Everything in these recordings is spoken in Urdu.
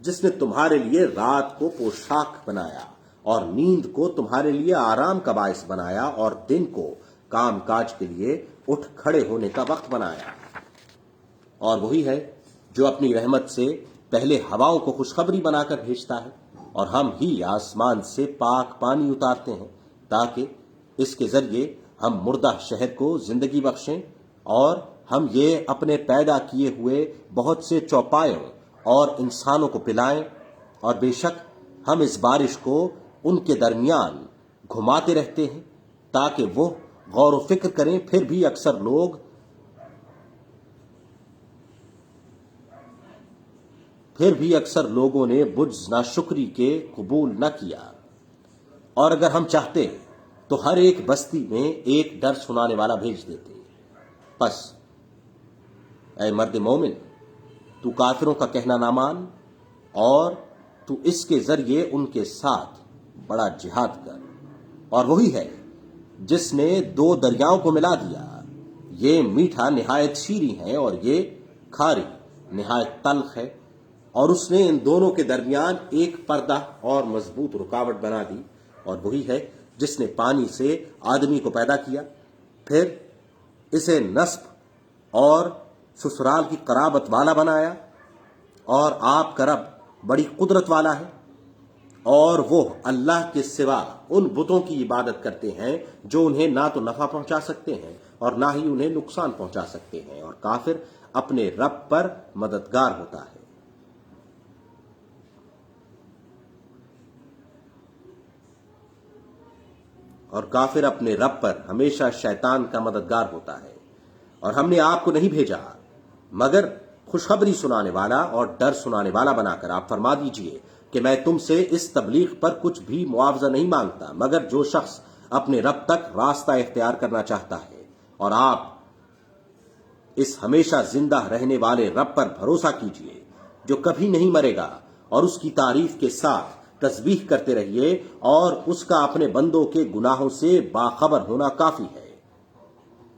جس نے تمہارے لیے رات کو پوشاک بنایا اور نیند کو تمہارے لیے آرام کا باعث بنایا اور دن کو کام کاج کے لیے اٹھ کھڑے ہونے کا وقت بنایا۔ اور وہی ہے جو اپنی رحمت سے پہلے ہواؤں کو خوشخبری بنا کر بھیجتا ہے اور ہم ہی آسمان سے پاک پانی اتارتے ہیں تاکہ اس کے ذریعے ہم مردہ شہر کو زندگی بخشیں اور ہم یہ اپنے پیدا کیے ہوئے بہت سے چوپایوں اور انسانوں کو پلائیں، اور بے شک ہم اس بارش کو ان کے درمیان گھماتے رہتے ہیں تاکہ وہ غور و فکر کریں۔ پھر بھی اکثر لوگوں نے بجز ناشکری کے قبول نہ کیا۔ اور اگر ہم چاہتے تو ہر ایک بستی میں ایک ڈر سنانے والا بھیج دیتے۔ پس اے مرد مومن، تو کافروں کا کہنا نہ مان اور تو اس کے ذریعے ان کے ساتھ بڑا جہاد کر۔ اور وہی ہے جس نے دو دریاؤں کو ملا دیا، یہ میٹھا نہایت شیریں ہے اور یہ کھاری نہایت تلخ ہے، اور اس نے ان دونوں کے درمیان ایک پردہ اور مضبوط رکاوٹ بنا دی۔ اور وہی ہے جس نے پانی سے آدمی کو پیدا کیا، پھر اسے نسب اور سسرال کی قرابت والا بنایا، اور آپ کا رب بڑی قدرت والا ہے۔ اور وہ اللہ کے سوا ان بتوں کی عبادت کرتے ہیں جو انہیں نہ تو نفع پہنچا سکتے ہیں اور نہ ہی انہیں نقصان پہنچا سکتے ہیں، اور کافر اپنے رب پر مددگار ہوتا ہے۔ اور کافر اپنے رب پر ہمیشہ شیطان کا مددگار ہوتا ہے۔ اور ہم نے آپ کو نہیں بھیجا مگر خوشخبری سنانے والا اور ڈر سنانے والا بنا کر۔ آپ فرما دیجئے کہ میں تم سے اس تبلیغ پر کچھ بھی معاوضہ نہیں مانگتا، مگر جو شخص اپنے رب تک راستہ اختیار کرنا چاہتا ہے۔ اور آپ اس ہمیشہ زندہ رہنے والے رب پر بھروسہ کیجئے جو کبھی نہیں مرے گا، اور اس کی تعریف کے ساتھ تسبیح کرتے رہیے، اور اس کا اپنے بندوں کے گناہوں سے باخبر ہونا کافی ہے۔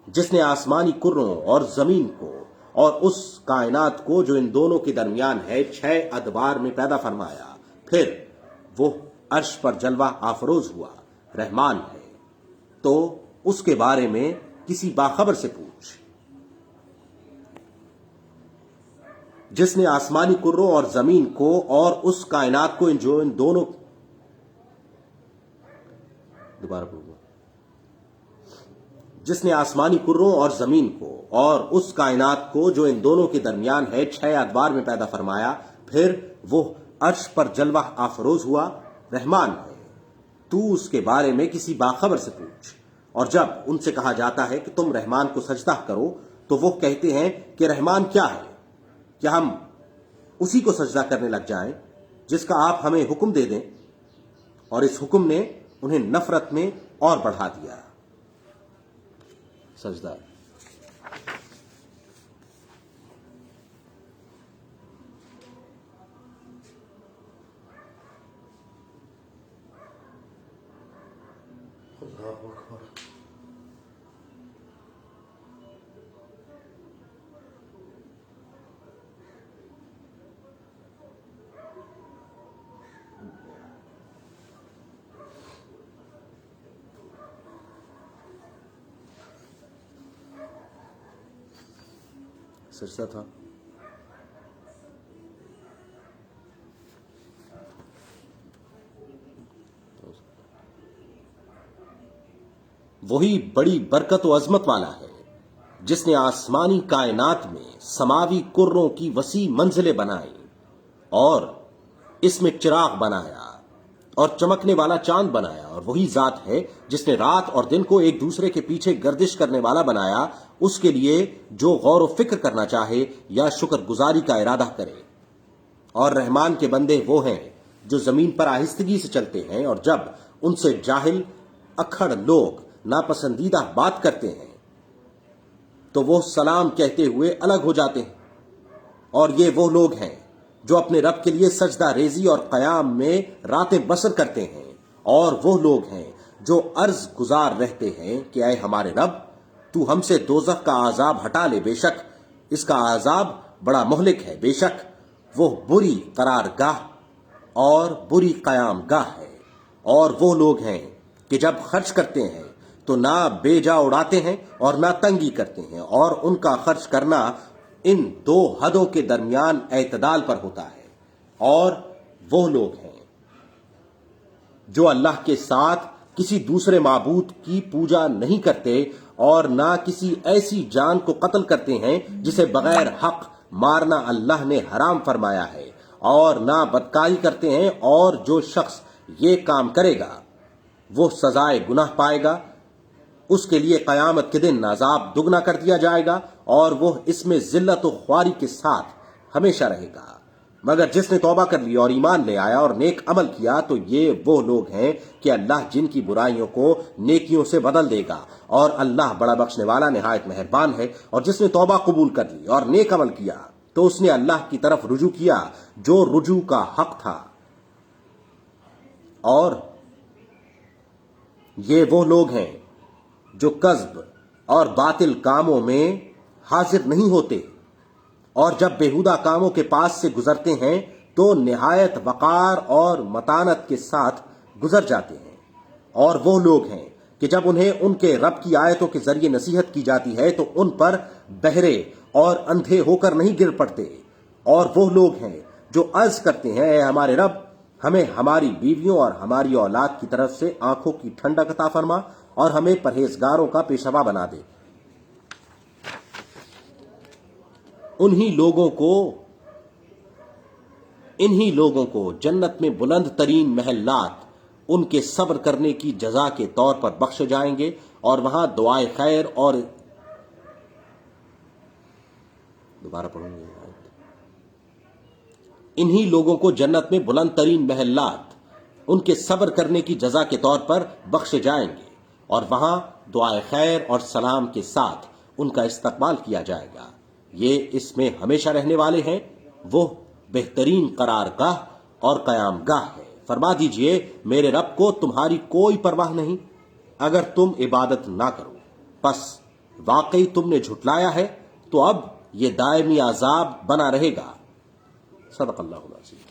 جس نے آسمانی کروں اور زمین کو اور اس کائنات کو جو ان دونوں کے درمیان ہے 6 ادوار میں پیدا فرمایا، پھر وہ عرش پر جلوہ آفروز ہوا، رحمان ہے تو اس کے بارے میں کسی باخبر سے پوچھ۔ جس نے آسمانی کروں اور زمین کو اور اس کائنات کو جو ان دونوں جس نے آسمانی کروں اور زمین کو اور اس کائنات کو جو ان دونوں کے درمیان ہے 6 ادوار میں پیدا فرمایا، پھر وہ عرش پر جلوہ آفروز ہوا، رحمان ہے تو اس کے بارے میں کسی باخبر سے پوچھ۔ اور جب ان سے کہا جاتا ہے کہ تم رحمان کو سجدہ کرو تو وہ کہتے ہیں کہ رحمان کیا ہے؟ کیا ہم اسی کو سجدہ کرنے لگ جائیں جس کا آپ ہمیں حکم دے دیں؟ اور اس حکم نے انہیں نفرت میں اور بڑھا دیا۔ سجدہ۔ سجدہ تھا۔ وہی بڑی برکت و عظمت والا ہے جس نے آسمانی کائنات میں سماوی کروں کی وسیع منزلیں بنائیں اور اس میں چراغ بنایا اور چمکنے والا چاند بنایا۔ اور وہی ذات ہے جس نے رات اور دن کو ایک دوسرے کے پیچھے گردش کرنے والا بنایا، اس کے لیے جو غور و فکر کرنا چاہے یا شکر گزاری کا ارادہ کرے۔ اور رحمان کے بندے وہ ہیں جو زمین پر آہستگی سے چلتے ہیں، اور جب ان سے جاہل اکھڑ لوگ ناپسندیدہ بات کرتے ہیں تو وہ سلام کہتے ہوئے الگ ہو جاتے ہیں۔ اور یہ وہ لوگ ہیں جو اپنے رب کے لیے سجدہ ریزی اور قیام میں راتیں بسر کرتے ہیں، اور وہ لوگ ہیں جو عرض گزار رہتے ہیں کہ اے ہمارے رب، تو ہم سے دوزخ کا عذاب ہٹا لے، بے شک اس کا عذاب بڑا مہلک ہے، بے شک وہ بری قرار گاہ اور بری قیام گاہ ہے۔ اور وہ لوگ ہیں کہ جب خرچ کرتے ہیں تو نہ بے جا اڑاتے ہیں اور نہ تنگی کرتے ہیں، اور ان کا خرچ کرنا ان دو حدوں کے درمیان اعتدال پر ہوتا ہے۔ اور وہ لوگ ہیں جو اللہ کے ساتھ کسی دوسرے معبود کی پوجا نہیں کرتے اور نہ کسی ایسی جان کو قتل کرتے ہیں جسے بغیر حق مارنا اللہ نے حرام فرمایا ہے، اور نہ بدکاری کرتے ہیں، اور جو شخص یہ کام کرے گا وہ سزائے گناہ پائے گا، اس کے لیے قیامت کے دن عذاب دگنا کر دیا جائے گا، اور وہ اس میں ذلت و خواری کے ساتھ ہمیشہ رہے گا۔ مگر جس نے توبہ کر لی اور ایمان لے آیا اور نیک عمل کیا تو یہ وہ لوگ ہیں کہ اللہ جن کی برائیوں کو نیکیوں سے بدل دے گا، اور اللہ بڑا بخشنے والا نہایت مہربان ہے۔ اور جس نے توبہ قبول کر لی اور نیک عمل کیا تو اس نے اللہ کی طرف رجوع کیا جو رجوع کا حق تھا۔ اور یہ وہ لوگ ہیں جو کذب اور باطل کاموں میں حاضر نہیں ہوتے، اور جب بیہودہ کاموں کے پاس سے گزرتے ہیں تو نہایت وقار اور متانت کے ساتھ گزر جاتے ہیں۔ اور وہ لوگ ہیں کہ جب انہیں ان کے رب کی آیتوں کے ذریعے نصیحت کی جاتی ہے تو ان پر بہرے اور اندھے ہو کر نہیں گر پڑتے۔ اور وہ لوگ ہیں جو عرض کرتے ہیں، اے ہمارے رب، ہمیں ہماری بیویوں اور ہماری اولاد کی طرف سے آنکھوں کی ٹھنڈک عطا فرما اور ہمیں پرہیزگاروں کا پیشوا بنا دے۔ انہی لوگوں کو جنت میں بلند ترین محلات ان کے صبر کرنے کی جزا کے طور پر بخشے جائیں گے، اور وہاں دعائے خیر اور دوبارہ پڑھوں گے۔ انہی لوگوں کو جنت میں بلند ترین محلات ان کے صبر کرنے کی جزا کے طور پر بخشے جائیں گے، اور وہاں دعائے خیر اور سلام کے ساتھ ان کا استقبال کیا جائے گا۔ یہ اس میں ہمیشہ رہنے والے ہیں۔ وہ بہترین قرار گاہ اور قیام گاہ ہے۔ فرما دیجئے، میرے رب کو تمہاری کوئی پرواہ نہیں اگر تم عبادت نہ کرو، پس واقعی تم نے جھٹلایا ہے تو اب یہ دائمی عذاب بنا رہے گا۔ صدق اللہ العظیم۔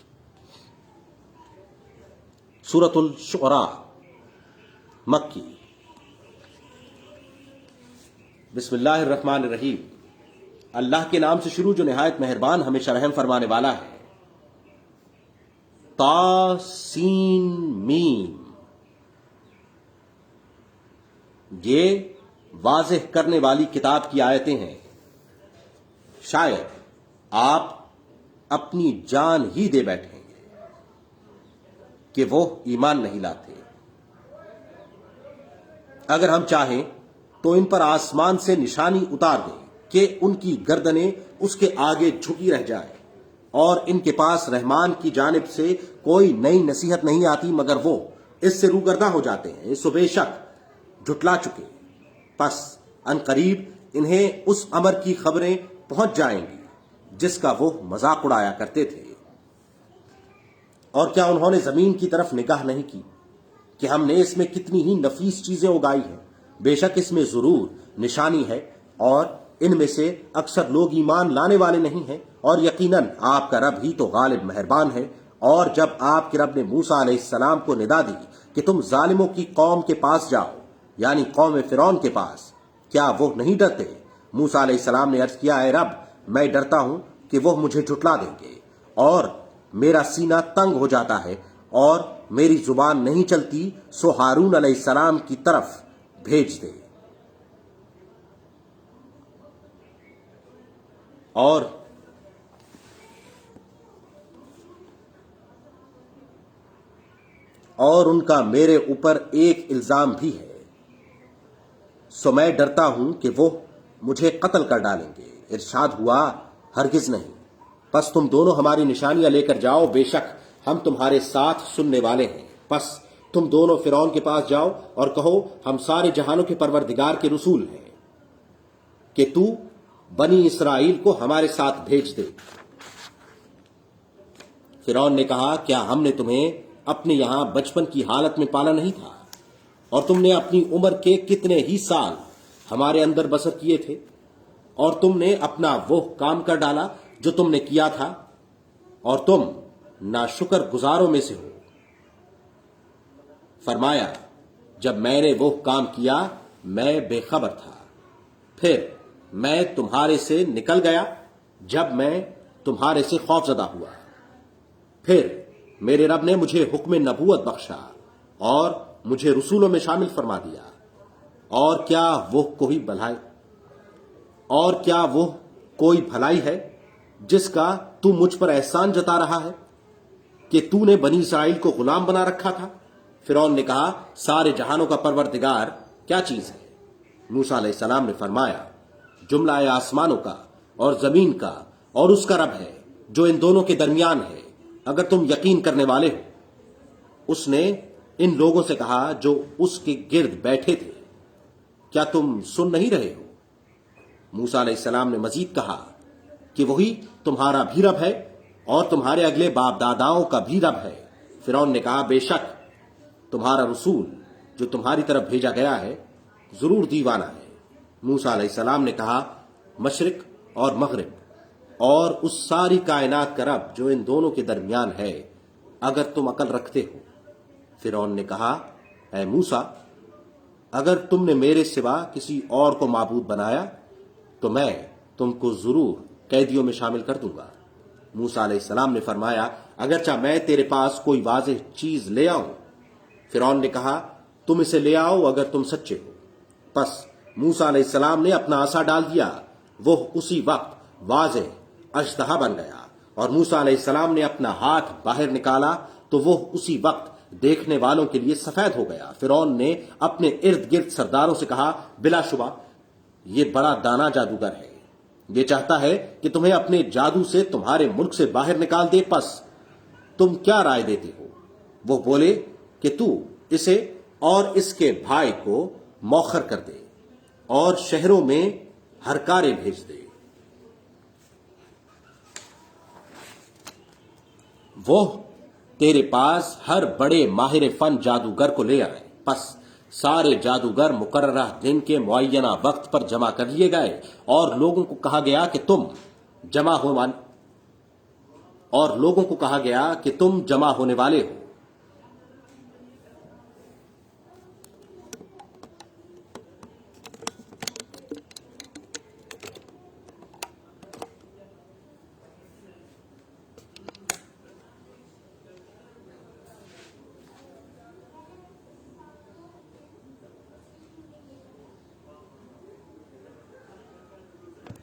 سورۃ الشعراء مکی۔ بسم اللہ الرحمن الرحیم۔ اللہ کے نام سے شروع جو نہایت مہربان ہمیشہ رحم فرمانے والا ہے۔ تا سین میم، یہ واضح کرنے والی کتاب کی آیتیں ہیں۔ شاید آپ اپنی جان ہی دے بیٹھیں گے کہ وہ ایمان نہیں لاتے۔ اگر ہم چاہیں تو ان پر آسمان سے نشانی اتار دیں کہ ان کی گردنیں اس کے آگے جھکی رہ جائیں، اور ان کے پاس رحمان کی جانب سے کوئی نئی نصیحت نہیں آتی مگر وہ اس سے روگردہ ہو جاتے ہیں۔ سو بے شک جھٹلا چکے، پس ان قریب انہیں اس امر کی خبریں پہنچ جائیں گی جس کا وہ مذاق اڑایا کرتے تھے۔ اور کیا انہوں نے زمین کی طرف نگاہ نہیں کی کہ ہم نے اس میں کتنی ہی نفیس چیزیں اگائی ہیں؟ بے شک اس میں ضرور نشانی ہے، اور ان میں سے اکثر لوگ ایمان لانے والے نہیں ہیں، اور یقیناً آپ کا رب ہی تو غالب مہربان ہے۔ اور جب آپ کے رب نے موسیٰ علیہ السلام کو ندا دی کہ تم ظالموں کی قوم کے پاس جاؤ، یعنی قوم فرعون کے پاس، کیا وہ نہیں ڈرتے؟ موسیٰ علیہ السلام نے عرض کیا، اے رب، میں ڈرتا ہوں کہ وہ مجھے جھٹلا دیں گے، اور میرا سینہ تنگ ہو جاتا ہے اور میری زبان نہیں چلتی، سو ہارون علیہ السلام کی طرف بھیج دے۔ اور ان کا میرے اوپر ایک الزام بھی ہے، سو میں ڈرتا ہوں کہ وہ مجھے قتل کر ڈالیں گے۔ ارشاد ہوا، ہرگز نہیں، پس تم دونوں ہماری نشانیاں لے کر جاؤ، بے شک ہم تمہارے ساتھ سننے والے ہیں۔ پس تم دونوں فرعون کے پاس جاؤ اور کہو، ہم سارے جہانوں کے پروردگار کے رسول ہیں کہ تو بنی اسرائیل کو ہمارے ساتھ بھیج دے۔ فرعون نے کہا، کیا ہم نے تمہیں اپنے یہاں بچپن کی حالت میں پالا نہیں تھا، اور تم نے اپنی عمر کے کتنے ہی سال ہمارے اندر بسر کیے تھے، اور تم نے اپنا وہ کام کر ڈالا جو تم نے کیا تھا، اور تم ناشکر گزاروں میں سے ہو۔ فرمایا جب میں نے وہ کام کیا میں بے خبر تھا، پھر میں تمہارے سے نکل گیا جب میں تمہارے سے خوفزدہ ہوا، پھر میرے رب نے مجھے حکم نبوت بخشا اور مجھے رسولوں میں شامل فرما دیا، اور کیا وہ کوئی بھلائی ہے جس کا تو مجھ پر احسان جتا رہا ہے کہ تو نے بنی اسرائیل کو غلام بنا رکھا تھا؟ فرعون نے کہا سارے جہانوں کا پروردگار کیا چیز ہے؟ موسیٰ علیہ السلام نے فرمایا جملہ آسمانوں کا اور زمین کا اور اس کا رب ہے جو ان دونوں کے درمیان ہے، اگر تم یقین کرنے والے ہو۔ اس نے ان لوگوں سے کہا جو اس کے گرد بیٹھے تھے، کیا تم سن نہیں رہے ہو؟ موسیٰ علیہ السلام نے مزید کہا کہ وہی تمہارا بھی رب ہے اور تمہارے اگلے باپ داداؤں کا بھی رب ہے۔ فرعون نے کہا بے شک تمہارا رسول جو تمہاری طرف بھیجا گیا ہے ضرور دیوانہ ہے۔ موسیٰ علیہ السلام نے کہا مشرق اور مغرب اور اس ساری کائنات کا رب جو ان دونوں کے درمیان ہے، اگر تم عقل رکھتے ہو۔ فرعون نے کہا اے موسیٰ، اگر تم نے میرے سوا کسی اور کو معبود بنایا تو میں تم کو ضرور قیدیوں میں شامل کر دوں گا۔ موسیٰ علیہ السلام نے فرمایا اگرچہ میں تیرے پاس کوئی واضح چیز لے آؤں۔ فرعون نے کہا تم اسے لے آؤ اگر تم سچے ہو۔ پس موسیٰ علیہ السلام نے اپنا عصا ڈال دیا، وہ اسی وقت واضح اژدہا بن گیا، اور موسیٰ علیہ السلام نے اپنا ہاتھ باہر نکالا تو وہ اسی وقت دیکھنے والوں کے لیے سفید ہو گیا۔ فرعون نے اپنے ارد گرد سرداروں سے کہا بلا شبہ یہ بڑا دانا جادوگر ہے، یہ چاہتا ہے کہ تمہیں اپنے جادو سے تمہارے ملک سے باہر نکال دے، پس تم کیا رائے دیتے ہو؟ وہ بولے کہ تو اسے اور اس کے بھائی کو موخر کر دے اور شہروں میں ہرکارے بھیج دے، وہ تیرے پاس ہر بڑے ماہر فن جادوگر کو لے آئے۔ پس سارے جادوگر مقررہ دن کے معینہ وقت پر جمع کر لیے گئے، اور لوگوں کو کہا گیا کہ تم جمع ہونے والے ہو۔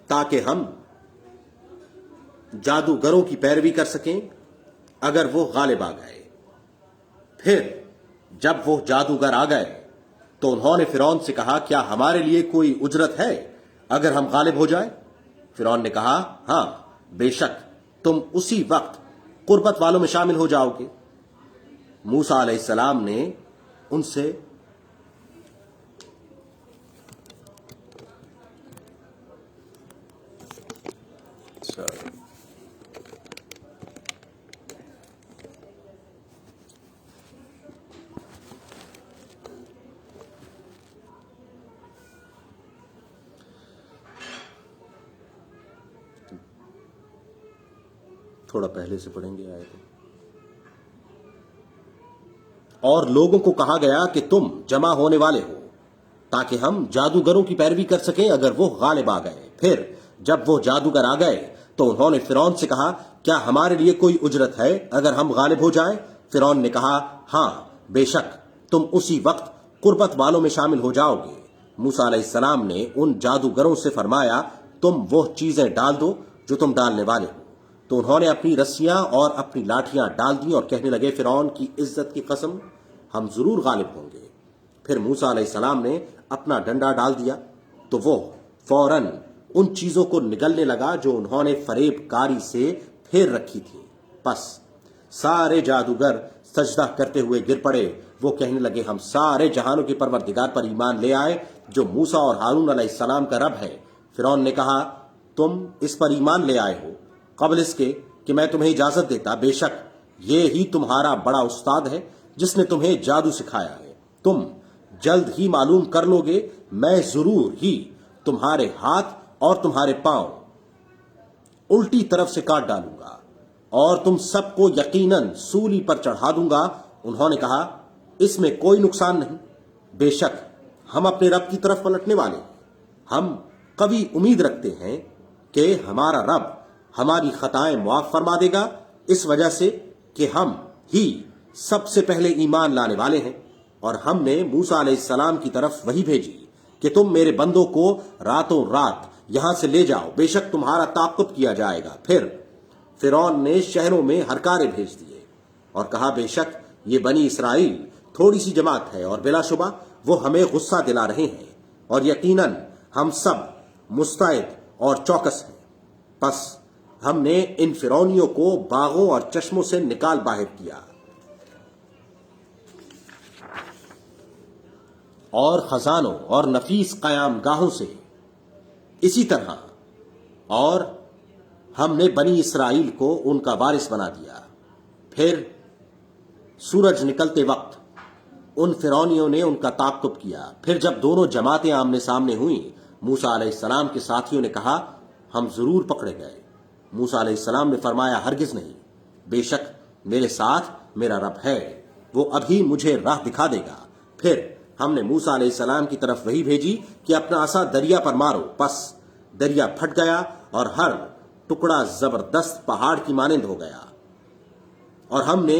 تاکہ ہم جادوگروں کی پیروی کر سکیں اگر وہ غالب آ گئے۔ پھر جب وہ جادوگر آ گئے تو انہوں نے فرعون سے کہا کیا ہمارے لیے کوئی اجرت ہے اگر ہم غالب ہو جائیں؟ فرعون نے کہا ہاں بے شک تم اسی وقت قربت والوں میں شامل ہو جاؤ گے۔ موسیٰ علیہ السلام نے ان سے تھوڑا پہلے سے پڑھیں گے آیت۔ اور لوگوں کو کہا گیا کہ تم جمع ہونے والے ہو تاکہ ہم جادوگروں کی پیروی کر سکیں اگر وہ غالب آ گئے۔ پھر جب وہ جادوگر آ گئے تو انہوں نے فرعون سے کہا کیا ہمارے لیے کوئی اجرت ہے اگر ہم غالب ہو جائیں؟ فرعون نے کہا ہاں بے شک تم اسی وقت قربت والوں میں شامل ہو جاؤ گے۔ موسیٰ علیہ السلام نے ان جادوگروں سے فرمایا تم وہ چیزیں ڈال دو جو تم ڈالنے والے ہو۔ تو انہوں نے اپنی رسیاں اور اپنی لاٹیاں ڈال دیں اور کہنے لگے فرعون کی عزت کی قسم ہم ضرور غالب ہوں گے۔ پھر موسیٰ علیہ السلام نے اپنا ڈنڈا ڈال دیا تو وہ فوراً ان چیزوں کو نگلنے لگا جو انہوں نے فریب کاری سے پھیر رکھی تھی۔ پس سارے جادوگر سجدہ کرتے ہوئے گر پڑے، وہ کہنے لگے ہم سارے جہانوں کے پروردگار پر ایمان لے آئے جو موسیٰ اور ہارون علیہ السلام کا رب ہے۔ فرعون نے کہا تم اس پر ایمان لے آئے ہو قبل اس کے کہ میں تمہیں اجازت دیتا، بے شک یہ ہی تمہارا بڑا استاد ہے جس نے تمہیں جادو سکھایا ہے۔ تم جلد ہی معلوم کر لو گے، میں ضرور ہی تمہارے ہاتھ اور تمہارے پاؤں الٹی طرف سے کاٹ ڈالوں گا۔ اور تم سب کو یقیناً سولی پر چڑھا دوں گا۔ انہوں نے کہا اس میں کوئی نقصان نہیں، بے شک ہم اپنے رب کی طرف پلٹنے والے ہیں۔ ہم قوی امید رکھتے ہیں کہ ہمارا رب ہماری خطائیں معاف فرما دے گا، اس وجہ سے کہ ہم ہی سب سے پہلے ایمان لانے والے ہیں، اور ہم نے موسیٰ علیہ السلام کی طرف وحی بھیجی کہ تم میرے بندوں کو راتوں رات یہاں سے لے جاؤ، بے شک تمہارا تعاقب کیا جائے گا۔ پھر فرعون نے شہروں میں ہرکارے بھیج دیے اور کہا بے شک یہ بنی اسرائیل تھوڑی سی جماعت ہے، اور بلا شبہ وہ ہمیں غصہ دلا رہے ہیں، اور یقیناً ہم سب مستعد اور چوکس ہیں۔ پس ہم نے ان فرعونیوں کو باغوں اور چشموں سے نکال باہر کیا اور خزانوں اور نفیس قیام گاہوں سے، اسی طرح اور ہم نے بنی اسرائیل کو ان کا وارث بنا دیا۔ پھر سورج نکلتے وقت ان فرعونیوں نے ان کا تعاقب کیا۔ پھر جب دونوں جماعتیں آمنے سامنے ہوئیں، موسیٰ علیہ السلام کے ساتھیوں نے کہا ہم ضرور پکڑے گئے۔ موسیٰ علیہ السلام نے فرمایا ہرگز نہیں، بے شک میرے ساتھ میرا رب ہے، وہ ابھی مجھے راہ دکھا دے گا۔ پھر ہم نے موسیٰ علیہ السلام کی طرف وحی بھیجی کہ اپنا عصا دریا پر مارو، پس دریا پھٹ گیا اور ہر ٹکڑا زبردست پہاڑ کی مانند ہو گیا، اور ہم نے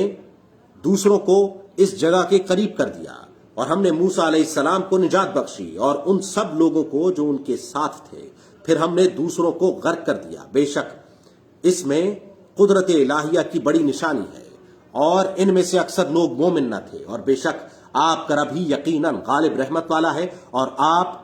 دوسروں کو اس جگہ کے قریب کر دیا، اور ہم نے موسیٰ علیہ السلام کو نجات بخشی اور ان سب لوگوں کو جو ان کے ساتھ تھے۔ پھر ہم نے دوسروں کو غرق کر دیا۔ بے شک اس میں قدرت الہیہ کی بڑی نشانی ہے، اور ان میں سے اکثر لوگ مومن نہ تھے، اور بے شک آپ کا رب ہی یقیناً غالب رحمت والا ہے۔ اور آپ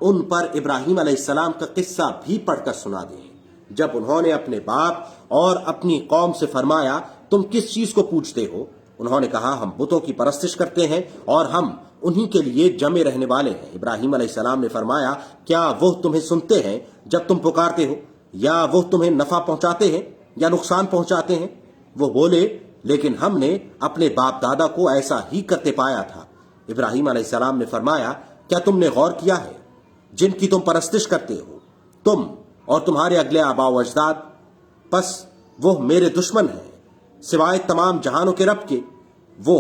ان پر ابراہیم علیہ السلام کا قصہ بھی پڑھ کر سنا دیں، جب انہوں نے اپنے باپ اور اپنی قوم سے فرمایا تم کس چیز کو پوجتے ہو؟ انہوں نے کہا ہم بتوں کی پرستش کرتے ہیں اور ہم انہی کے لیے جمے رہنے والے ہیں۔ ابراہیم علیہ السلام نے فرمایا کیا وہ تمہیں سنتے ہیں جب تم پکارتے ہو، یا وہ تمہیں نفع پہنچاتے ہیں یا نقصان پہنچاتے ہیں؟ وہ بولے لیکن ہم نے اپنے باپ دادا کو ایسا ہی کرتے پایا تھا۔ ابراہیم علیہ السلام نے فرمایا کیا تم نے غور کیا ہے جن کی تم پرستش کرتے ہو، تم اور تمہارے اگلے آباء و اجداد؟ پس وہ میرے دشمن ہیں سوائے تمام جہانوں کے رب کے۔ وہ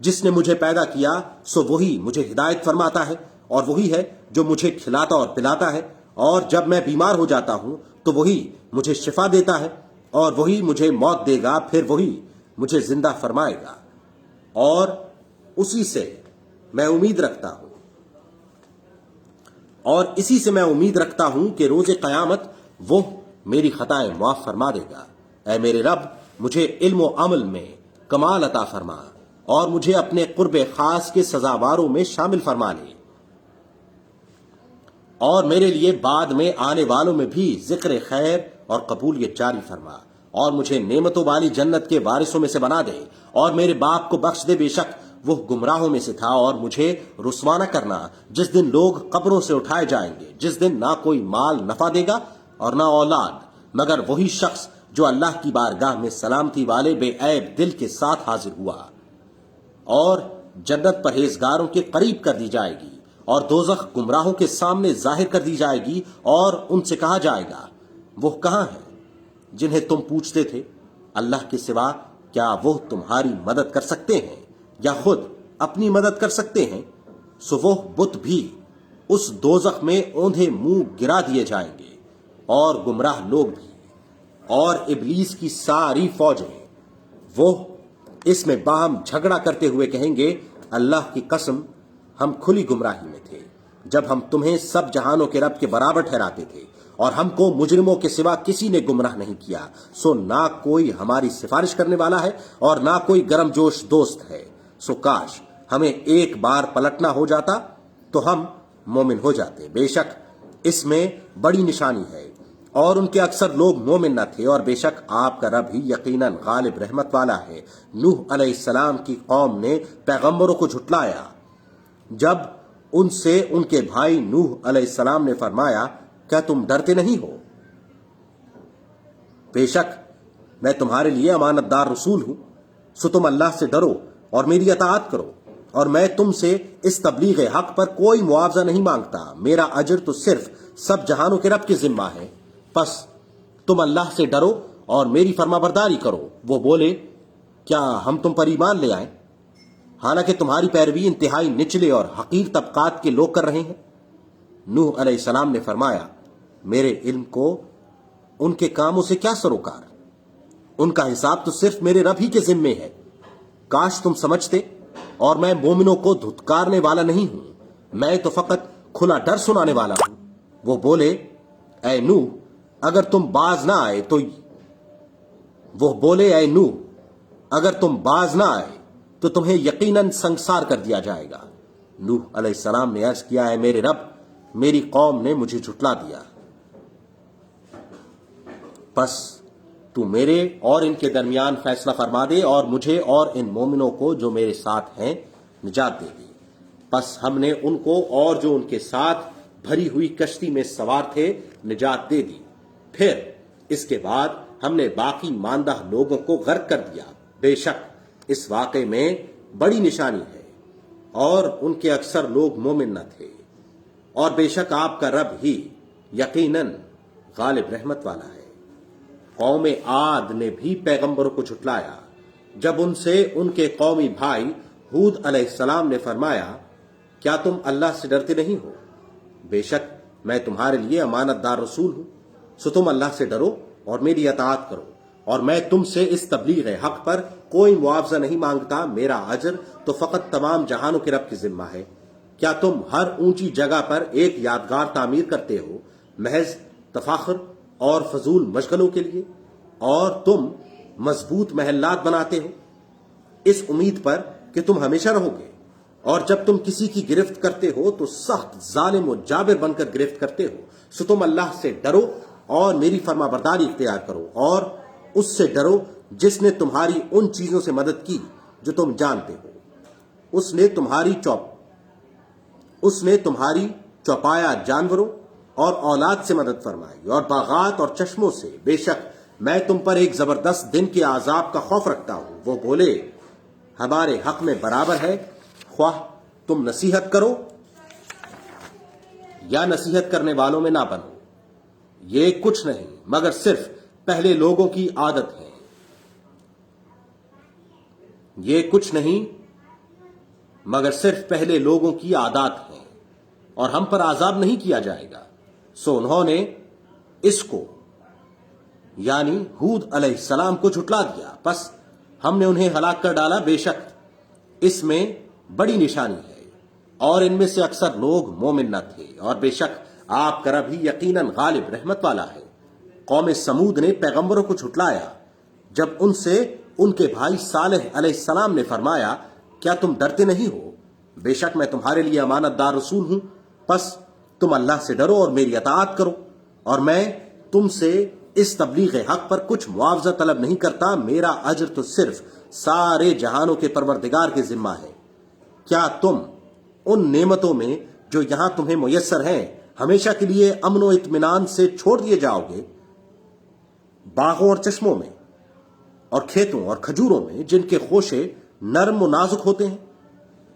جس نے مجھے پیدا کیا سو وہی مجھے ہدایت فرماتا ہے، اور وہی ہے جو مجھے کھلاتا اور پلاتا ہے، اور جب میں بیمار ہو جاتا ہوں تو وہی مجھے شفا دیتا ہے، اور وہی مجھے موت دے گا، پھر وہی مجھے زندہ فرمائے گا، اور اسی سے میں امید رکھتا ہوں کہ روز قیامت وہ میری خطائیں معاف فرما دے گا۔ اے میرے رب مجھے علم و عمل میں کمال عطا فرما، اور مجھے اپنے قرب خاص کے سزاواروں میں شامل فرما لے، اور میرے لیے بعد میں آنے والوں میں بھی ذکر خیر اور قبولیت جاری فرما، اور مجھے نعمتوں والی جنت کے وارثوں میں سے بنا دے، اور میرے باپ کو بخش دے، بے شک وہ گمراہوں میں سے تھا، اور مجھے رسوا نہ کرنا جس دن لوگ قبروں سے اٹھائے جائیں گے، جس دن نہ کوئی مال نفع دے گا اور نہ اولاد، مگر وہی شخص جو اللہ کی بارگاہ میں سلامتی والے بے عیب دل کے ساتھ حاضر ہوا۔ اور جنت پرہیزگاروں کے قریب کر دی جائے گی، اور دوزخ گمراہوں کے سامنے ظاہر کر دی جائے گی، اور ان سے کہا جائے گا وہ کہاں ہیں جنہیں تم پوچھتے تھے؟ اللہ کے سوا کیا وہ تمہاری مدد کر سکتے ہیں یا خود اپنی مدد کر سکتے ہیں؟ سو وہ بت بھی اس دوزخ میں اوندھے منہ گرا دیے جائیں گے، اور گمراہ لوگ بھی، اور ابلیس کی ساری فوجیں، وہ اس میں باہم جھگڑا کرتے ہوئے کہیں گے اللہ کی قسم ہم کھلی گمراہی میں تھے جب ہم تمہیں سب جہانوں کے رب کے برابر ٹھہراتے تھے، اور ہم کو مجرموں کے سوا کسی نے گمراہ نہیں کیا۔ سو نہ کوئی ہماری سفارش کرنے والا ہے اور نہ کوئی گرم جوش دوست ہے۔ سو کاش ہمیں ایک بار پلٹنا ہو جاتا تو ہم مومن ہو جاتے۔ بے شک اس میں بڑی نشانی ہے، اور ان کے اکثر لوگ مومن نہ تھے، اور بے شک آپ کا رب ہی یقیناً غالب رحمت والا ہے۔ نوح علیہ السلام کی قوم نے پیغمبروں کو جھٹلایا جب ان سے ان کے بھائی نوح علیہ السلام نے فرمایا کیا تم ڈرتے نہیں ہو؟ بے شک میں تمہارے لیے امانت دار رسول ہوں، سو تم اللہ سے ڈرو اور میری اطاعت کرو، اور میں تم سے اس تبلیغ حق پر کوئی معاوضہ نہیں مانگتا، میرا اجر تو صرف سب جہانوں کے رب کے ذمہ ہے۔ پس تم اللہ سے ڈرو اور میری فرمانبرداری کرو۔ وہ بولے کیا ہم تم پر ایمان لے آئیں حالانکہ تمہاری پیروی انتہائی نچلے اور حقیر طبقات کے لوگ کر رہے ہیں؟ نوح علیہ السلام نے فرمایا میرے علم کو ان کے کاموں سے کیا سروکار، ان کا حساب تو صرف میرے رب ہی کے ذمے ہے۔ کاش تم سمجھتے، اور میں مومنوں کو دھتکارنے والا نہیں ہوں، میں تو فقط کھلا ڈر سنانے والا ہوں۔ وہ بولے اے نوح اگر تم باز نہ آئے تو تمہیں یقیناً سنگسار کر دیا جائے گا۔ نوح علیہ السلام نے عرض کیا اے میرے رب، میری قوم نے مجھے جھٹلا دیا، پس تو میرے اور ان کے درمیان فیصلہ فرما دے اور مجھے اور ان مومنوں کو جو میرے ساتھ ہیں نجات دے دی۔ پس ہم نے ان کو اور جو ان کے ساتھ بھری ہوئی کشتی میں سوار تھے نجات دے دی۔ پھر اس کے بعد ہم نے باقی ماندہ لوگوں کو غرق کر دیا۔ بے شک اس واقعے میں بڑی نشانی ہے، اور ان کے اکثر لوگ مومن نہ تھے، اور بے شک آپ کا رب ہی یقیناً غالب رحمت والا ہے۔ قوم عاد نے بھی پیغمبروں کو جھٹلایا جب ان سے ان کے قومی بھائی ہود علیہ السلام نے فرمایا کیا تم اللہ سے ڈرتے نہیں ہو؟ بے شک میں تمہارے لیے امانت دار رسول ہوں، سو تم اللہ سے ڈرو اور میری اطاعت کرو، اور میں تم سے اس تبلیغ حق پر کوئی معاوضہ نہیں مانگتا، میرا اجر تو فقط تمام جہانوں کے رب کی ذمہ ہے۔ کیا تم ہر اونچی جگہ پر ایک یادگار تعمیر کرتے ہو محض تفاخر اور فضول مشغلوں کے لیے، اور تم مضبوط محلات بناتے ہو اس امید پر کہ تم ہمیشہ رہو گے، اور جب تم کسی کی گرفت کرتے ہو تو سخت ظالم و جابر بن کر گرفت کرتے ہو، سو تم اللہ سے ڈرو اور میری فرما برداری اختیار کرو، اور اس سے ڈرو جس نے تمہاری ان چیزوں سے مدد کی جو تم جانتے ہو۔ اس نے تمہاری چوپایا جانوروں اور اولاد سے مدد فرمائی، اور باغات اور چشموں سے۔ بے شک میں تم پر ایک زبردست دن کے عذاب کا خوف رکھتا ہوں۔ وہ بولے ہمارے حق میں برابر ہے، خواہ تم نصیحت کرو یا نصیحت کرنے والوں میں نہ بنو، یہ کچھ نہیں مگر صرف پہلے لوگوں کی عادت ہے، اور ہم پر عذاب نہیں کیا جائے گا۔ سو انہوں نے اس کو یعنی ہود علیہ السلام کو جھٹلا دیا، پس ہم نے انہیں ہلاک کر ڈالا۔ بے شک اس میں بڑی نشانی ہے، اور ان میں سے اکثر لوگ مومن نہ تھے، اور بے شک آپ کا رب ہی یقیناً غالب رحمت والا ہے۔ قوم سمود نے پیغمبروں کو جھٹلایا جب ان سے ان کے بھائی صالح علیہ السلام نے فرمایا کیا تم ڈرتے نہیں ہو؟ بے شک میں تمہارے لیے امانت دار رسول ہوں، پس تم اللہ سے ڈرو اور میری اطاعت کرو، اور میں تم سے اس تبلیغ حق پر کچھ معاوضہ طلب نہیں کرتا، میرا اجر تو صرف سارے جہانوں کے پروردگار کے ذمہ ہے۔ کیا تم ان نعمتوں میں جو یہاں تمہیں میسر ہیں ہمیشہ کے لیے امن و اطمینان سے چھوڑ دیے جاؤ گے؟ باغوں اور چشموں میں اور کھیتوں اور کھجوروں میں جن کے خوشے نرم و نازک ہوتے ہیں،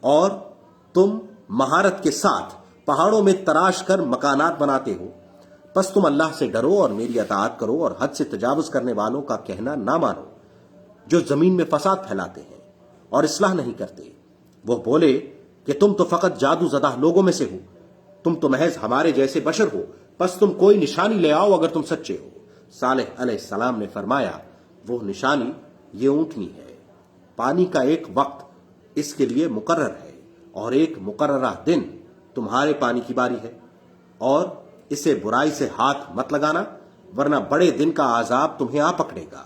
اور تم مہارت کے ساتھ پہاڑوں میں تراش کر مکانات بناتے ہو، پس تم اللہ سے ڈرو اور میری اطاعت کرو، اور حد سے تجاوز کرنے والوں کا کہنا نہ مانو جو زمین میں فساد پھیلاتے ہیں اور اصلاح نہیں کرتے۔ وہ بولے کہ تم تو فقط جادو زدہ لوگوں میں سے ہو، تم تو محض ہمارے جیسے بشر ہو، پس تم کوئی نشانی لے آؤ اگر تم سچے ہو۔ صالح علیہ السلام نے فرمایا وہ نشانی یہ اونٹنی ہے، پانی کا ایک وقت اس کے لیے مقرر ہے، اور ایک مقررہ دن تمہارے پانی کی باری ہے، اور اسے برائی سے ہاتھ مت لگانا ورنہ بڑے دن کا عذاب تمہیں آ پکڑے گا۔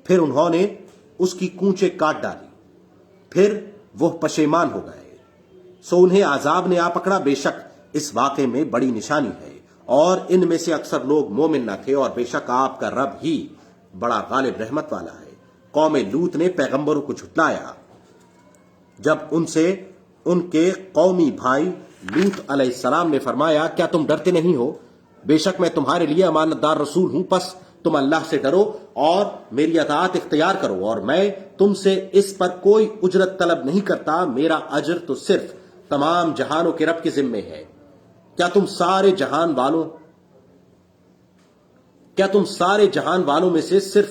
پھر انہوں نے اس کی کونچیں کاٹ ڈالی، پھر وہ پشیمان ہو گئے، سو انہیں عذاب نے آ پکڑا۔ بے شک اس واقعے میں بڑی نشانی ہے، اور ان میں سے اکثر لوگ مومن نہ تھے، اور بے شک آپ کا رب ہی بڑا غالب رحمت والا ہے۔ قوم لوط نے پیغمبروں کو جھٹلایا جب ان سے ان کے قومی بھائی لوط علیہ السلام نے فرمایا کیا تم ڈرتے نہیں ہو؟ بے شک میں تمہارے لیے امانت دار رسول ہوں، پس تم اللہ سے ڈرو اور میری اطاعت اختیار کرو، اور میں تم سے اس پر کوئی اجرت طلب نہیں کرتا، میرا اجر تو صرف تمام جہانوں کے رب کے ذمے ہے۔ کیا تم سارے جہان والوں میں سے صرف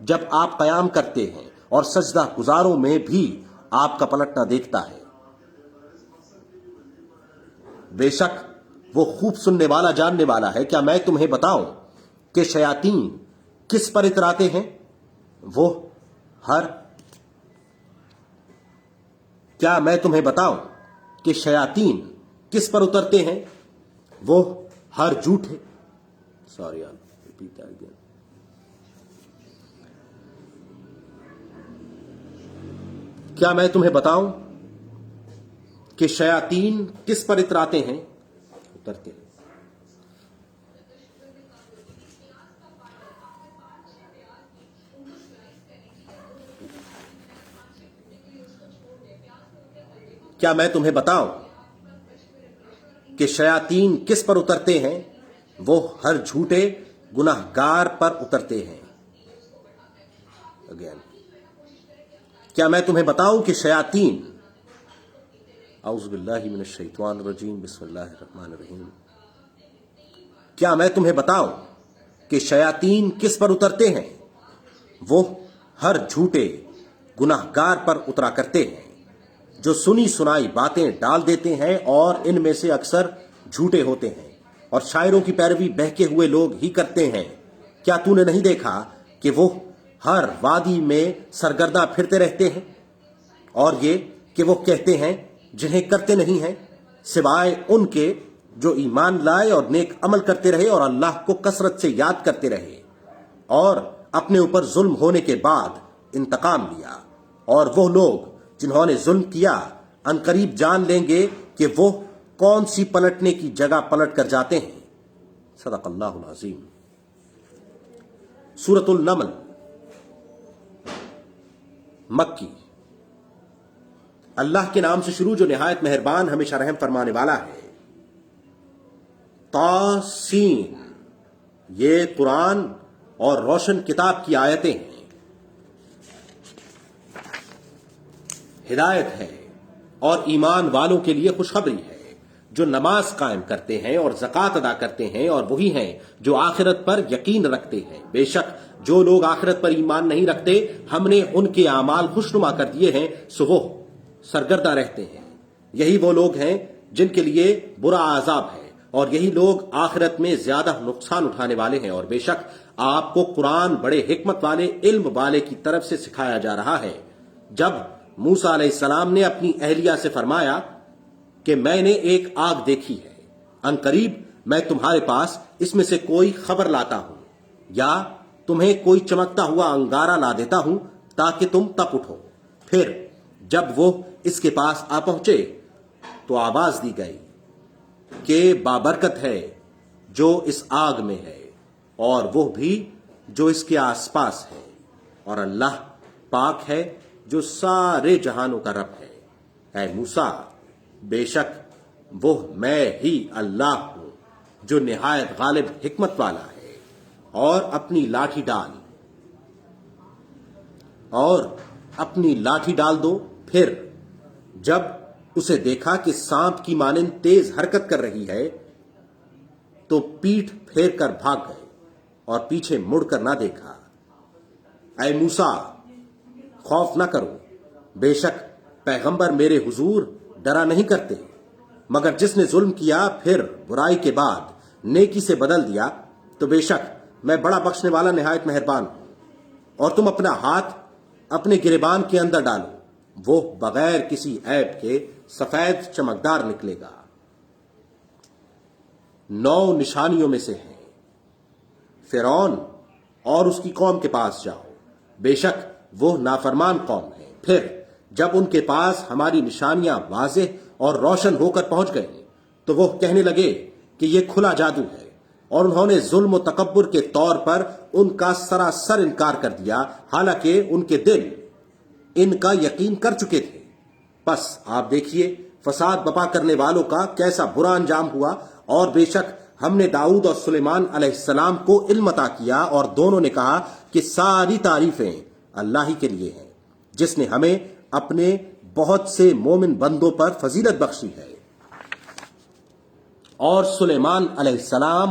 جب آپ قیام کرتے ہیں اور سجدہ گزاروں میں بھی آپ کا پلٹنا دیکھتا ہے۔ بے شک وہ خوب سننے والا جاننے والا ہے۔ کیا میں تمہیں بتاؤں کہ شیاطین کس پر اتراتے ہیں؟ کیا میں تمہیں بتاؤں کہ شیاطین کس پر اترتے ہیں؟ وہ ہر جھوٹے کیا میں تمہیں بتاؤں کہ شیاطین کس پر اتراتے ہیں؟ اترتے ہیں۔ کیا میں تمہیں بتاؤں کہ شیاطین کس پر اترتے ہیں؟ وہ ہر جھوٹے گناہ گار پر اترتے ہیں۔ کیا میں تمہیں بتاؤں کہ شیاطین اعوذ باللہ من الشیطان الرجیم بسم اللہ الرحمن الرحیم کیا میں تمہیں بتاؤں کہ شیاطین کس پر اترتے ہیں؟ وہ ہر جھوٹے گناہ گار پر اترا کرتے ہیں جو سنی سنائی باتیں ڈال دیتے ہیں اور ان میں سے اکثر جھوٹے ہوتے ہیں اور شاعروں کی پیروی بہکے ہوئے لوگ ہی کرتے ہیں۔ کیا تو نے نہیں دیکھا کہ وہ ہر وادی میں سرگرداں پھرتے رہتے ہیں اور یہ کہ وہ کہتے ہیں جنہیں کرتے نہیں ہیں سوائے ان کے جو ایمان لائے اور نیک عمل کرتے رہے اور اللہ کو کثرت سے یاد کرتے رہے اور اپنے اوپر ظلم ہونے کے بعد انتقام لیا۔ اور وہ لوگ جنہوں نے ظلم کیا عنقریب جان لیں گے کہ وہ کون سی پلٹنے کی جگہ پلٹ کر جاتے ہیں۔ صدق اللہ العظیم۔ سورۃ النمل مکی۔ اللہ کے نام سے شروع جو نہایت مہربان ہمیشہ رحم فرمانے والا ہے۔ طاسین، یہ قرآن اور روشن کتاب کی آیتیں ہیں۔ ہدایت ہے اور ایمان والوں کے لیے خوشخبری ہے جو نماز قائم کرتے ہیں اور زکوٰۃ ادا کرتے ہیں اور وہی ہیں جو آخرت پر یقین رکھتے ہیں۔ بے شک جو لوگ آخرت پر ایمان نہیں رکھتے ہم نے ان کے اعمال خوشنما کر دیے ہیں سو وہ سرگردہ رہتے ہیں۔ یہی وہ لوگ ہیں جن کے لیے برا عذاب ہے اور یہی لوگ آخرت میں زیادہ نقصان اٹھانے والے ہیں۔ اور بے شک آپ کو قرآن بڑے حکمت والے علم والے کی طرف سے سکھایا جا رہا ہے۔ جب موسیٰ علیہ السلام نے اپنی اہلیہ سے فرمایا کہ میں نے ایک آگ دیکھی ہے، عنقریب میں تمہارے پاس اس میں سے کوئی خبر لاتا ہوں یا تمہیں کوئی چمکتا ہوا انگارہ لا دیتا ہوں تاکہ تم تپ اٹھو۔ پھر جب وہ اس کے پاس آ پہنچے تو آواز دی گئی کہ بابرکت ہے جو اس آگ میں ہے اور وہ بھی جو اس کے آس پاس ہے، اور اللہ پاک ہے جو سارے جہانوں کا رب ہے۔ اے موسیٰ، بے شک وہ میں ہی اللہ ہوں جو نہایت غالب حکمت والا ہے۔ اور اپنی لاٹھی ڈال دو۔ پھر جب اسے دیکھا کہ سانپ کی مانند تیز حرکت کر رہی ہے تو پیٹھ پھیر کر بھاگ گئے اور پیچھے مڑ کر نہ دیکھا۔ اے موسیٰ، خوف نہ کرو، بے شک پیغمبر میرے حضور ڈرا نہیں کرتے، مگر جس نے ظلم کیا پھر برائی کے بعد نیکی سے بدل دیا تو بے شک میں بڑا بخشنے والا نہایت مہربان ہوں۔ اور تم اپنا ہاتھ اپنے گریبان کے اندر ڈالو، وہ بغیر کسی عیب کے سفید چمکدار نکلے گا۔ 9 نشانیوں میں سے ہیں۔ فرعون اور اس کی قوم کے پاس جاؤ، بے شک وہ نافرمان قوم ہے۔ پھر جب ان کے پاس ہماری نشانیاں واضح اور روشن ہو کر پہنچ گئیں تو وہ کہنے لگے کہ یہ کھلا جادو ہے، اور انہوں نے ظلم و تکبر کے طور پر ان کا سراسر انکار کر دیا، حالانکہ ان کے دل ان کا یقین کر چکے تھے۔ پس آپ دیکھیے فساد بپا کرنے والوں کا کیسا برا انجام ہوا۔ اور بے شک ہم نے داؤد اور سلیمان علیہ السلام کو علم عطا کیا، اور دونوں نے کہا کہ ساری تعریفیں اللہ ہی کے لیے ہیں جس نے ہمیں اپنے بہت سے مومن بندوں پر فضیلت بخشی ہے۔ اور سلیمان علیہ السلام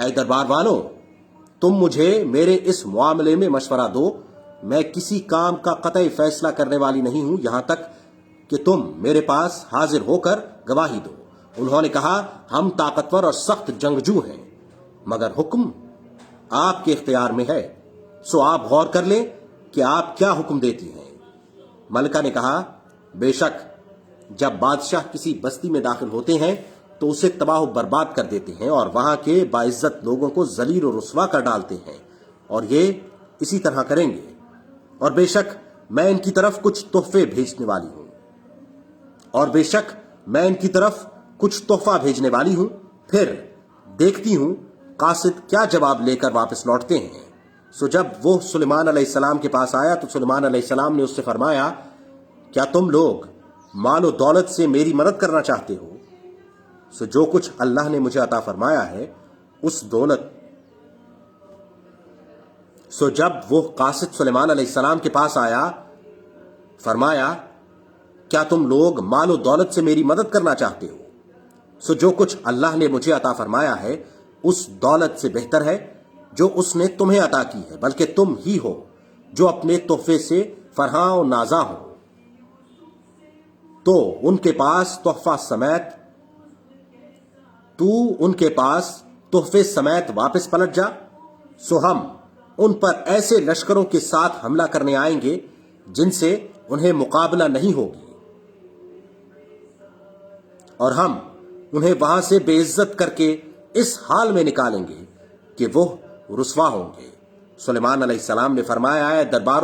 اے دربار والوں، تم مجھے میرے اس معاملے میں مشورہ دو، میں کسی کام کا قطعی فیصلہ کرنے والی نہیں ہوں یہاں تک کہ تم میرے پاس حاضر ہو کر گواہی دو۔ انہوں نے کہا، ہم طاقتور اور سخت جنگجو ہیں، مگر حکم آپ کے اختیار میں ہے، سو آپ غور کر لیں کہ آپ کیا حکم دیتی ہیں۔ ملکہ نے کہا، بے شک جب بادشاہ کسی بستی میں داخل ہوتے ہیں تو اسے تباہ و برباد کر دیتے ہیں اور وہاں کے باعزت لوگوں کو ذلیل و رسوا کر ڈالتے ہیں، اور یہ اسی طرح کریں گے۔ اور بے شک میں ان کی طرف کچھ تحفے بھیجنے والی ہوں، تحفہ بھیجنے والی ہوں، پھر دیکھتی ہوں قاصد کیا جواب لے کر واپس لوٹتے ہیں۔ سو جب وہ سلیمان علیہ السلام کے پاس آیا تو سلیمان علیہ السلام نے اس سے فرمایا، کیا تم لوگ مال و دولت سے میری مدد کرنا چاہتے ہو؟ سو جو کچھ اللہ نے مجھے عطا فرمایا ہے اس دولت سو جب وہ قاصد سلیمان علیہ السلام کے پاس آیا، فرمایا، کیا تم لوگ مال و دولت سے میری مدد کرنا چاہتے ہو؟ سو جو کچھ اللہ نے مجھے عطا فرمایا ہے اس دولت سے بہتر ہے جو اس نے تمہیں عطا کی ہے، بلکہ تم ہی ہو جو اپنے تحفے سے فرحاں و نازاں ہو۔ تو ان کے پاس تحفے سمیت واپس پلٹ جا، سو ہم ان پر ایسے لشکروں کے ساتھ حملہ کرنے آئیں گے جن سے انہیں مقابلہ نہیں ہوگی، اور ہم انہیں وہاں سے بے عزت کر کے اس حال میں نکالیں گے کہ وہ رسوا ہوں گے۔ سلیمان علیہ السلام نے فرمایا، اے دربار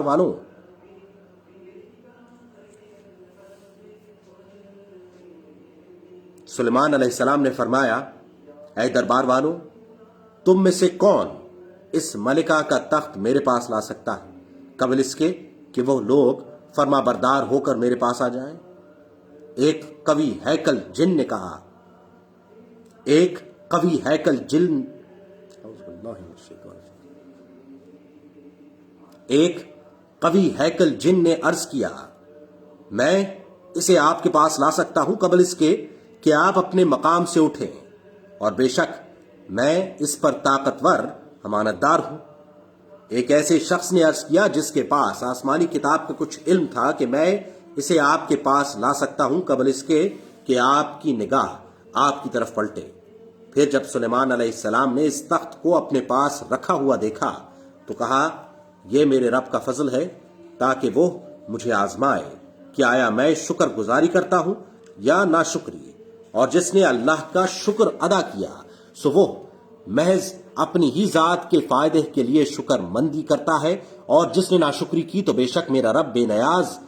والوں، تم میں سے کون اس ملکہ کا تخت میرے پاس لا سکتا ہے قبل اس کے کہ وہ لوگ فرما بردار ہو کر میرے پاس آ جائیں؟ ایک قوی ہیکل جن نے عرض کیا، میں اسے آپ کے پاس لا سکتا ہوں قبل اس کے کہ آپ اپنے مقام سے اٹھیں، اور بے شک میں اس پر طاقتور امانت دار ہوں۔ ایک ایسے شخص نے عرض کیا جس کے پاس آسمانی کتاب کا کچھ علم تھا کہ میں اسے آپ کے پاس لا سکتا ہوں قبل اس کے کہ آپ کی نگاہ آپ کی طرف پلٹے۔ پھر جب سلیمان علیہ السلام نے اس تخت کو اپنے پاس رکھا ہوا دیکھا تو کہا، یہ میرے رب کا فضل ہے تاکہ وہ مجھے آزمائے کہ آیا میں شکر گزاری کرتا ہوں یا ناشکری، اور جس نے اللہ کا شکر ادا کیا سو وہ محض اپنی ہی ذات کے فائدے کے لیے شکر مندی کرتا ہے، اور جس نے ناشکری کی تو بے شک میرا رب بے نیاز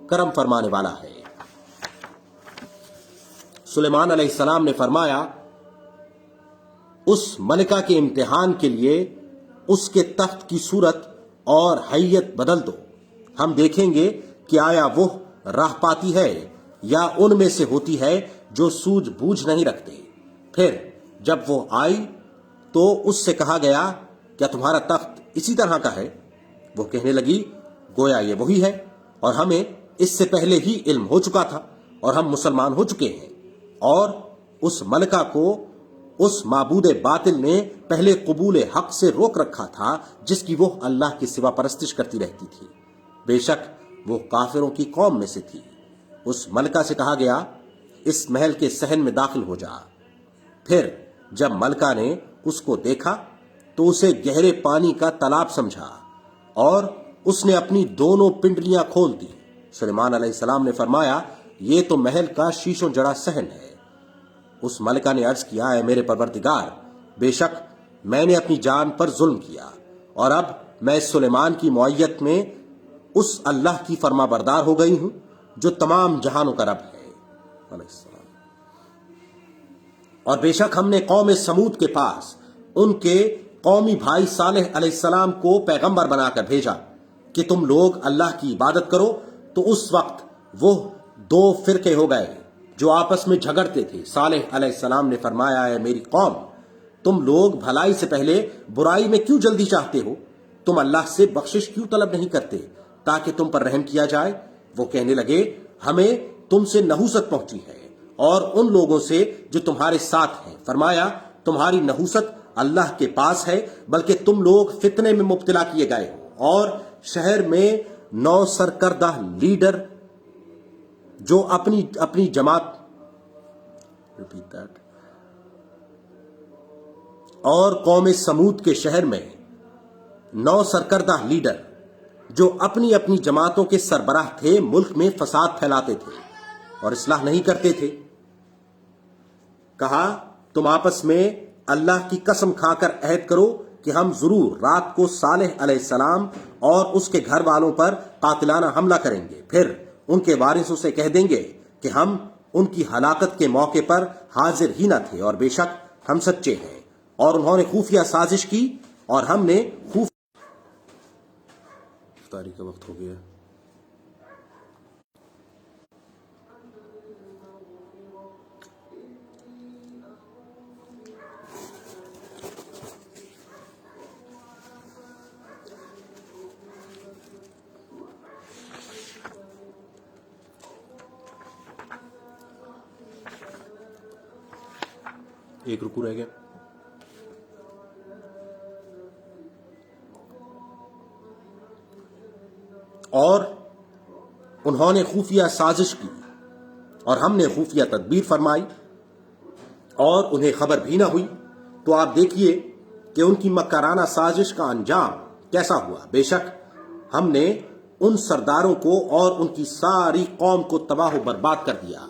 کرم فرمانے والا ہے۔ سلیمان علیہ السلام نے فرمایا، اس ملکہ کے امتحان کے لیے اس کے تخت کی صورت اور حیت بدل دو، ہم دیکھیں گے کہ آیا وہ راہ پاتی ہے یا ان میں سے ہوتی ہے جو سوجھ بوجھ نہیں رکھتے۔ پھر جب وہ آئی تو اس سے کہا گیا، کیا تمہارا تخت اسی طرح کا ہے؟ وہ کہنے لگی، گویا یہ وہی ہے، اور ہمیں اس سے پہلے ہی علم ہو چکا تھا اور ہم مسلمان ہو چکے ہیں۔ اور اس ملکہ کو اس معبود باطل نے پہلے قبول حق سے روک رکھا تھا جس کی وہ اللہ کے سوا پرستش کرتی رہتی تھی، بے شک وہ کافروں کی قوم میں سے تھی۔ اس ملکہ سے کہا گیا، اس محل کے صحن میں داخل ہو جا۔ پھر جب ملکہ نے اس کو دیکھا تو اسے گہرے پانی کا تالاب سمجھا اور اس نے اپنی دونوں پنڈلیاں کھول دی۔ سلیمان علیہ السلام نے فرمایا، یہ تو محل کا شیشوں جڑا صحن ہے۔ اس ملکہ نے عرض کیا، اے میرے پروردگار، بے شک میں نے اپنی جان پر ظلم کیا، اور اب میں سلیمان کی معیت میں اس اللہ کی فرما بردار ہو گئی ہوں جو تمام جہانوں کا رب ہے۔ علیہ السلام۔ اور بے شک ہم نے قوم سمود کے پاس ان کے قومی بھائی صالح علیہ السلام کو پیغمبر بنا کر بھیجا کہ تم لوگ اللہ کی عبادت کرو، تو اس وقت وہ دو فرقے ہو گئے جو آپس میں جھگڑتے تھے۔ صالح علیہ السلام نے فرمایا، اے میری قوم، تم لوگ بھلائی سے پہلے برائی میں کیوں جلدی چاہتے ہو؟ تم اللہ سے بخشش کیوں طلب نہیں کرتے تاکہ تم پر رحم کیا جائے؟ وہ کہنے لگے، ہمیں تم سے نحوست پہنچی ہے اور ان لوگوں سے جو تمہارے ساتھ ہیں۔ فرمایا، تمہاری نحوست اللہ کے پاس ہے بلکہ تم لوگ فتنے میں مبتلا کیے گئے ہو، اور شہر میں 9 سرکردہ لیڈر جو اپنی جماعت اور قوم سمود کے شہر میں 9 سرکردہ لیڈر جو اپنی جماعتوں کے سربراہ تھے، ملک میں فساد پھیلاتے تھے اور اصلاح نہیں کرتے تھے۔ کہا تم آپس میں اللہ کی قسم کھا کر عہد کرو کہ ہم ضرور رات کو صالح علیہ السلام اور اس کے گھر والوں پر قاتلانہ حملہ کریں گے، پھر ان کے وارثوں سے کہہ دیں گے کہ ہم ان کی ہلاکت کے موقع پر حاضر ہی نہ تھے، اور بے شک ہم سچے ہیں۔ اور انہوں نے خفیہ سازش کی اور ہم نے افطاری کا وقت ہو گیا۔ ایک رکوع رہ گیا۔ اور انہوں نے خفیہ سازش کی اور ہم نے خفیہ تدبیر فرمائی اور انہیں خبر بھی نہ ہوئی، تو آپ دیکھیے کہ ان کی مکرانہ سازش کا انجام کیسا ہوا۔ بے شک ہم نے ان سرداروں کو اور ان کی ساری قوم کو تباہ و برباد کر دیا،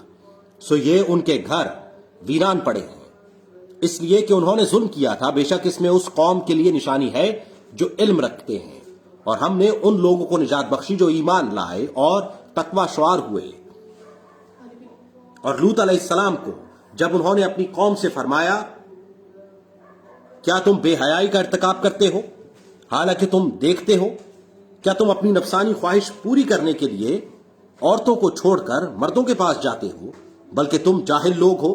سو یہ ان کے گھر ویران پڑے ہیں، اس لیے کہ انہوں نے ظلم کیا تھا۔ بے شک اس میں اس قوم کے لیے نشانی ہے جو علم رکھتے ہیں، اور ہم نے ان لوگوں کو نجات بخشی جو ایمان لائے اور تقوی شعار ہوئے۔ اور لوط علیہ السلام کو جب انہوں نے اپنی قوم سے فرمایا کیا تم بے حیائی کا ارتکاب کرتے ہو حالانکہ تم دیکھتے ہو، کیا تم اپنی نفسانی خواہش پوری کرنے کے لیے عورتوں کو چھوڑ کر مردوں کے پاس جاتے ہو، بلکہ تم جاہل لوگ ہو؟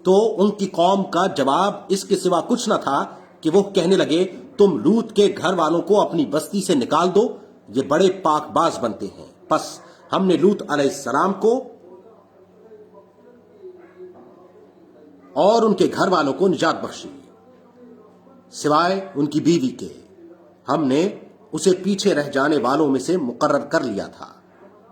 تو ان کی قوم کا جواب اس کے سوا کچھ نہ تھا کہ وہ کہنے لگے تم لوط کے گھر والوں کو اپنی بستی سے نکال دو، یہ بڑے پاک باز بنتے ہیں۔ پس ہم نے لوط علیہ السلام کو اور ان کے گھر والوں کو نجات بخشی، سوائے ان کی بیوی کے۔ ہم نے اسے پیچھے رہ جانے والوں میں سے مقرر کر لیا تھا،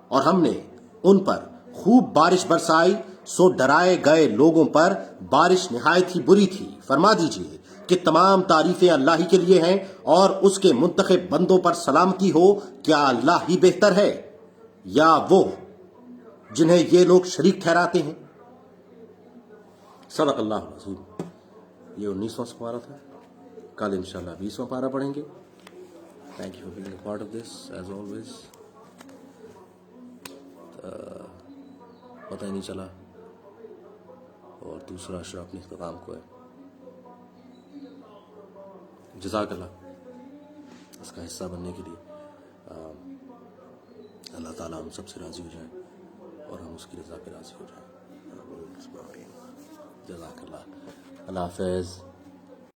اور ہم نے ان پر خوب بارش برسائی، سو ڈرائے گئے لوگوں پر بارش نہایت ہی بری تھی۔ فرما دیجئے کہ تمام تعریفیں اللہ ہی کے لیے ہیں، اور اس کے منتخب بندوں پر سلامتی ہو۔ کیا اللہ ہی بہتر ہے یا وہ جنہیں یہ لوگ شریک ٹھہراتے ہیں؟ صدق اللہ العظیم۔ یہ 19واں پارہ تھا، کل انشاءاللہ 20واں پارہ پڑھیں گے۔ Thank you for being a part of this as always. پتہ ہی نہیں چلا، اور دوسرا اشرا اپنے اختتام کو ہے۔ جزاک اللہ اس کا حصہ بننے کے لیے۔ اللہ تعالیٰ ہم سب سے راضی ہو جائے اور ہم اس کی رضا پہ راضی ہو جائیں۔ جزاک اللہ۔ اللہ حافظ۔